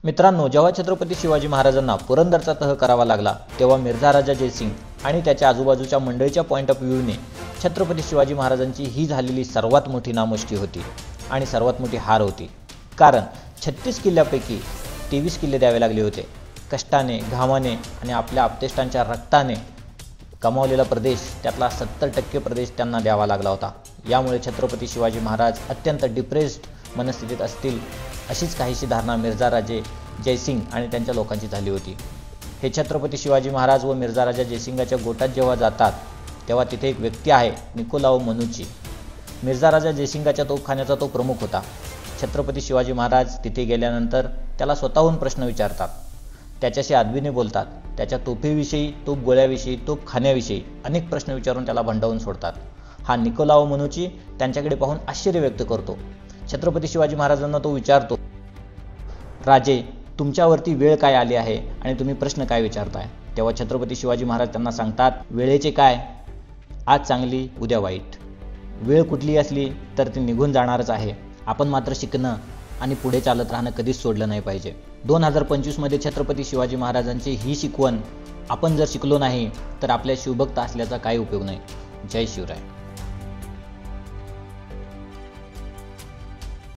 मित्रांनो, जेव्हा छत्रपती शिवाजी महाराजांना पुरंदरचा तह करावा लागला तेव्हा मिर्झा राजा जयसिंग आणि त्याच्या आजूबाजूच्या मंडळीच्या पॉइंट ऑफ व्ह्यूने छत्रपती शिवाजी महाराजांची ही झालेली सर्वात मोठी नामुष्की होती आणि सर्वात मोठी हार होती. कारण 36 किल्ल्यापैकी 23 किल्ले द्यावे लागले होते. कष्टाने, घामाने आणि आपल्या आप्तेष्टांच्या रक्ताने कमावलेला प्रदेश त्यातला 70% प्रदेश त्यांना द्यावा लागला होता. यामुळे छत्रपती शिवाजी महाराज अत्यंत डिप्रेस्ड मनस्थितीत असतील अशीच काहीशी धारणा मिर्झा राजे जयसिंग आणि त्यांच्या लोकांची झाली होती. हे छत्रपती शिवाजी महाराज व मिर्झा राजा जयसिंगाच्या गोटात जेव्हा जातात तेव्हा तिथे एक व्यक्ती आहे, निकोलाओ मनुची. मिर्झा राजा जयसिंगाच्या तोफखान्याचा तो प्रमुख होता. छत्रपती शिवाजी महाराज तिथे गेल्यानंतर त्याला स्वतःहून प्रश्न विचारतात, त्याच्याशी आदबीने बोलतात, त्याच्या तोफेविषयी, तोफ गोळ्याविषयी, तोफखान्याविषयी अनेक प्रश्न विचारून त्याला भंडावून सोडतात. हा निकोलाओ मनुची त्यांच्याकडे पाहून आश्चर्य व्यक्त करतो. छत्रपती शिवाजी महाराजांना तो विचारतो, राजे, तुमच्यावरती वेळ काय आली आहे आणि तुम्ही प्रश्न काय विचारताय? तेव्हा छत्रपती शिवाजी महाराज त्यांना सांगतात, वेळेचे काय, आज चांगली उद्या वाईट. वेळ कुठली असली तर ती निघून जाणारच आहे. आपण मात्र शिकणं आणि पुढे चालत राहणं कधीच सोडलं नाही पाहिजे. 2025 मध्ये छत्रपती शिवाजी महाराजांची ही शिकवण आपण जर शिकलो नाही तर आपल्या शिवभक्त असल्याचा काही उपयोग नाही. जय शिवराय.